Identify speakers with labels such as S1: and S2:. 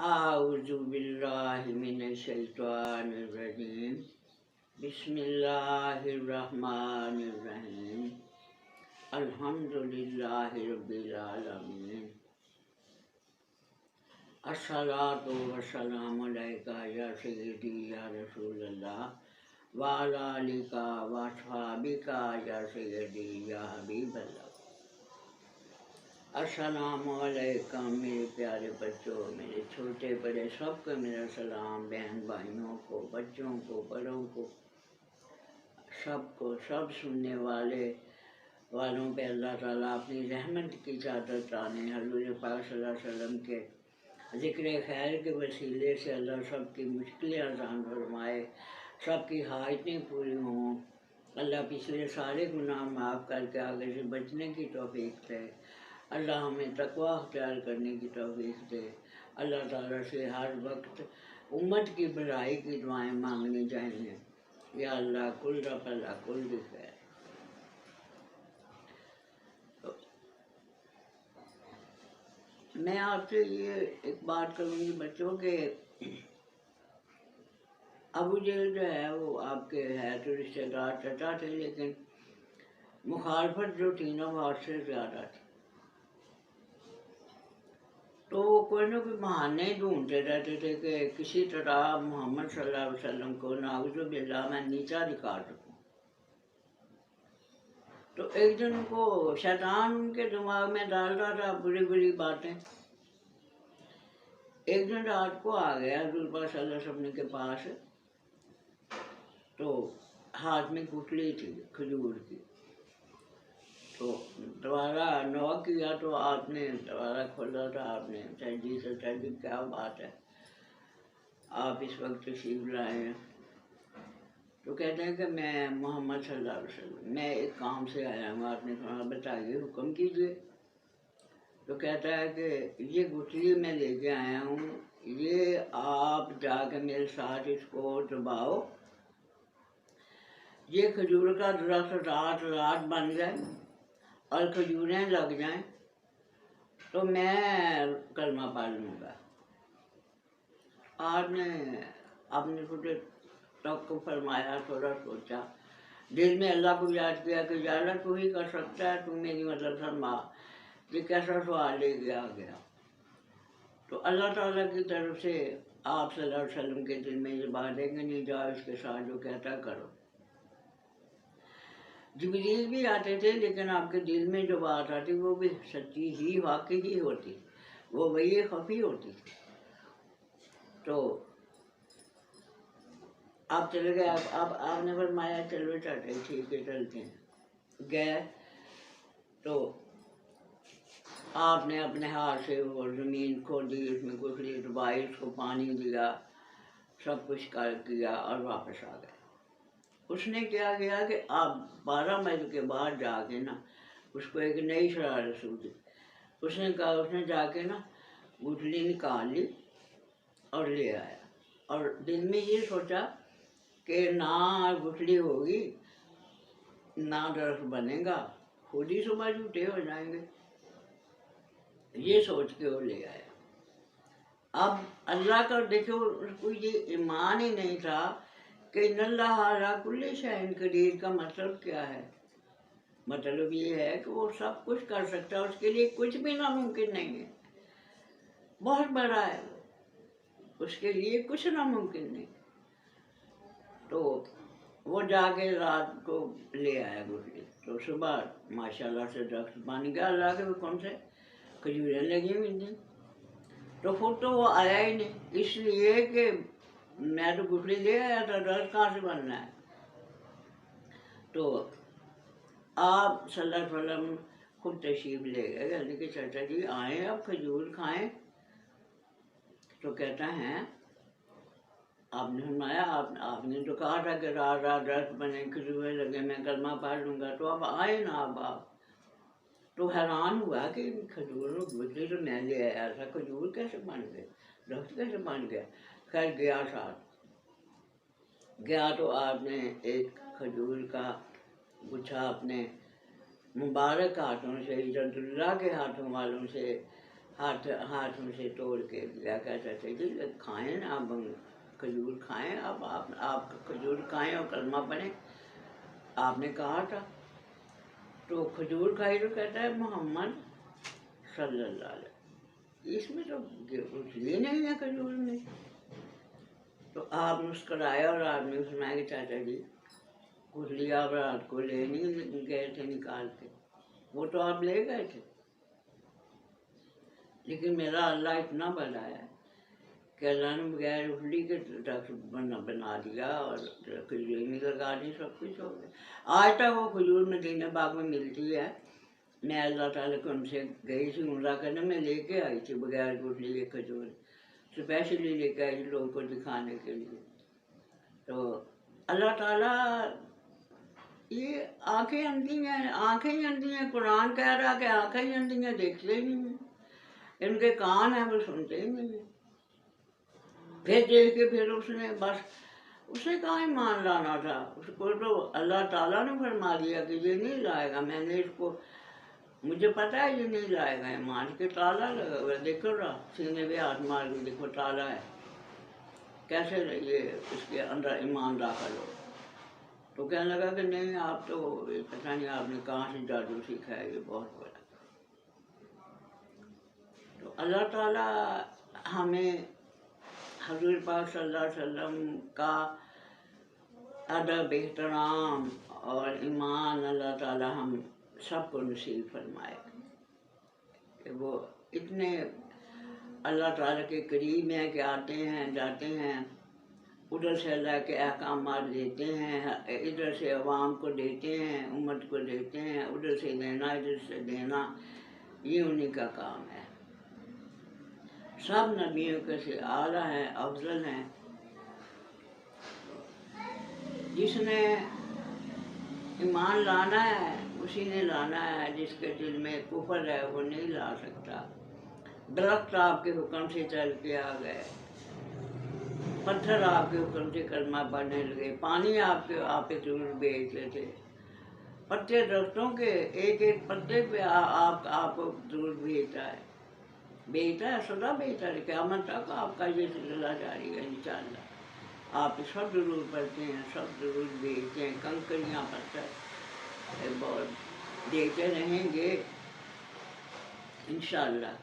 S1: أعوذ بالله من الشيطان الرجيم بسم الله الرحمن الرحيم الحمد لله رب العالمين الصلاة والسلام عليك يا سيدي يا رسول الله وعلى آلك وأصحابك يا سيدي يا حبيب الله السلام علیکم میرے پیارے بچوں، میرے چھوٹے بڑے سب کو میرا سلام، بہن بھائیوں کو، بچوں کو، بڑوں کو، سب کو، سب سننے والوں پہ اللہ تعالیٰ اپنی رحمت کی چادر تانے، حضور پاک صلی اللہ علیہ وسلم کے ذکر خیر کے وسیلے سے اللہ سب کی مشکلیں آسان فرمائے، سب کی حاجتیں پوری ہوں، اللہ پچھلے سارے گناہ معاف کر کے آگے سے بچنے کی توفیق دے، اللہ ہمیں تقوی اختیار کرنے کی توفیق دے، اللہ تعالیٰ سے ہر وقت امت کی بھلائی کی دعائیں مانگنی چاہیے، یا اللہ کل رفلا کل بخیر۔ میں آپ سے یہ ایک بات کروں گی بچوں کہ ابو جہل جو ہے وہ آپ کے ہے تو رشتے دار چچا تھے، لیکن مخالفت جو تھی نا وہ آپ سے زیادہ تھی، تو وہ کوئی نہ کوئی بہانے ڈھونڈتے رہتے تھے کہ کسی طرح محمد صلی اللہ علیہ وسلم کو نعوذ باللہ میں نیچا دکھا سکوں۔ تو ایک دن کو شیطان ان کے دماغ میں ڈالتا تھا بری بری باتیں۔ ایک دن رات کو آ گیا حضور پاک صلی اللہ علیہ وسلم کے پاس، تو ہاتھ میں گٹھلی تھی کھجور کی، تو دوبارہ نوک کیا تو آپ نے دوبارہ کھولا تھا، آپ نے جی چچا جی کیا بات ہے، آپ اس وقت تشریف لائے ہیں؟ تو کہتے ہیں کہ میں محمد صلی اللہ علیہ وسلم میں ایک کام سے آیا ہوں، آپ نے کہا بتائیے حکم کیجیے۔ تو کہتا ہے کہ یہ گٹھلی میں لے کے آیا ہوں، یہ آپ جا کے میرے ساتھ اس کو دباؤ، یہ کھجور کا درخت رات رات بن جائے اور کھجوریں لگ جائیں تو میں کلمہ پڑھ لوں گا۔ آپ نے اپنے چھوٹے تک کو فرمایا، تھوڑا سوچا، دل میں اللہ کو یاد کیا کہ یا اللہ تو ہی کر سکتا ہے، تو میری مدد فرما، یہ کیسا سوال لے گیا گیا۔ تو اللہ تعالیٰ کی طرف سے آپ صلی اللہ علیہ وسلم کے دل میں یہ بات ہے کہ نہیں جاؤ اس کے ساتھ جو کہتا کرو۔ جبریل بھی آتے تھے لیکن آپ کے دل میں جو بات آتی وہ بھی سچی ہی واقعی ہی ہوتی، وہ وہی خفی ہوتی تھی۔ تو آپ چلے گئے، اب آپ نے فرمایا چلو چاچا ٹھیک ہے چلتے ہیں۔ گئے تو آپ نے اپنے ہاتھ سے وہ زمین کھودی، اس میں گٹھلی ڈبائی، اس کو پانی دیا، سب کچھ کر کیا اور واپس آ گئے۔ اس نے کیا کیا کہ آپ 12 میل کے بعد جا کے نا اس کو ایک نئی شرارت سوچی، اس نے کہا، اس نے جا کے نا گٹھلی نکال لی اور لے آیا، اور دل میں یہ سوچا کہ نہ گٹھلی ہوگی نہ درخت بنے گا، خود ہی صبح جھوٹے ہو جائیں گے، یہ سوچ کے وہ لے آیا۔ اب اللہ کا دیکھو اس کو یہ ایمان ہی نہیں تھا کہ ان اللہ علی کل شیء قدیر کا مطلب کیا ہے؟ مطلب یہ ہے کہ وہ سب کچھ کر سکتا ہے، اس کے لیے کچھ بھی ناممکن نہیں ہے، بہت بڑا ہے، اس کے لیے کچھ ناممکن نہیں۔ تو وہ جا کے رات کو لے آیا گٹھلی، تو صبح ماشاءاللہ سے درخت بن گیا، اللہ کے حکم سے کھجوریں لگی ہوئی تھیں۔ تو پھر تو وہ آیا ہی نہیں، اس لیے کہ میں تو گٹھلی لے آیا تھا، درخت کہاں سے بننا ہے؟ تو آپ صلی اللہ علیہ وسلم خود تشریف لے گئے، یعنی کہ چچا جی آئیں اب کھجور کھائیں۔ تو کہتا ہے آپ نے فرمایا آپ نے تو کہا تھا کہ رات رات درخت بنے، کھجوریں لگے، میں کلمہ پڑھ لوں گا، تو اب آئے نا اب آپ۔ تو حیران ہوا کہ کھجوروں گٹھلی تو میں لے آیا تھا، کھجور کیسے بن گئے، درخت کیسے بن گیا؟ خیر گیا ساتھ گیا تو آپ نے ایک کھجور کا گچھا اپنے مبارک ہاتھوں سے، عزت اللہ کے ہاتھوں والوں سے ہاتھ میں سے توڑ کے دیا، کہتا تھا جی کھائیں نا آپ، کھجور کھائیں، آپ کھجور کھائیں اور کلمہ پڑھیں، آپ نے کہا تھا۔ تو کھجور کھائی تو کہتا ہے محمد صلی اللہ علیہ وسلم، اس میں تو کچھ یہ نہیں ہے کھجور میں۔ تو آپ مسکرائے اور آپ نے سنایا کہ چاچا جی کچھ لیا اور رات کو لے نہیں گئے تھے نکال کے، وہ تو آپ لے گئے تھے، لیکن میرا اللہ اتنا بڑا ہے کہ اللہ نے بغیر اٹھلی کے بنا دیا اور کھجور میں لگا دی، سب کچھ ہو گیا۔ آج تک وہ کھجور مدینہ باغ میں ملتی ہے، میں اللہ تعالیٰ کو ان سے گئی تھی عمرہ کرنے، میں لے کے آئی تھی بغیر گٹھلی کے کھجور، اسپیشلی لے کے آئی تھی لوگوں کو دکھانے کے لیے۔ تو اللہ تعالیٰ یہ آنکھیں اندھی ہیں، آنکھیں ہی اندھی ہیں، قرآن کہہ رہا کہ آنکھیں ہی اندھی ہیں، دیکھتے ہی نہیں ہیں، ان کے کان ہیں وہ سنتے ہی نہیں ہیں۔ پھر دیکھ کے پھر اس نے بس اسے کہاں ایمان لانا تھا، اس کو تو اللہ تعالیٰ نے فرما دیا کہ یہ نہیں لائے گا، میں نے اس کو، مجھے پتہ ہے یہ نہیں لائے گا ایمان، کے تالا لگا ہوا ہے، دیکھو رہا سینے پہ ہاتھ مار کے دیکھو تالا ہے، کیسے یہ اس کے اندر ایمان داخل ہو۔ تو کہنے لگا کہ نہیں آپ تو پتہ نہیں آپ نے کہاں سے جادو سیکھا ہے، یہ بہت بڑا۔ تو اللہ تعالیٰ ہمیں حضور پاک صلی اللہ علیہ وسلم کا ادب، احترام اور ایمان اللہ تعالیٰ ہم سب کو نصیب فرمائے کہ وہ اتنے اللہ تعالیٰ کے قریب ہیں کہ آتے ہیں جاتے ہیں، ادھر سے اللہ کے احکامات دیتے ہیں، ادھر سے عوام کو دیتے ہیں، امت کو دیتے ہیں، ادھر سے دینا ادھر سے دینا، یہ انہیں کا کام ہے۔ سب نبیوں کے سے اعلیٰ ہیں، افضل ہیں۔ جس نے ایمان لانا ہے اسی نے لانا ہے، جس کے دل میں کفر ہے وہ نہیں لا سکتا۔ درخت آپ کے حکم سے چل کے آ گئے، پتھر آپ کے حکم سے کلمہ پڑھنے لگے، پانی آپ پہ ضرور بھیجتے تھے، پتے درختوں کے ایک ایک پتے پہ آپ کو ضرور بھیجتا ہے، سدا بھیجتا ہے، قیامت تک آپ کا یہ سلسلہ جاری ہے انشاءاللہ۔ آپ سب ضرور پڑھتے ہیں، سب ضرور بھیجتے ہیں، کنکریاں پتھر بہت دیتے رہیں گے انشاءاللہ۔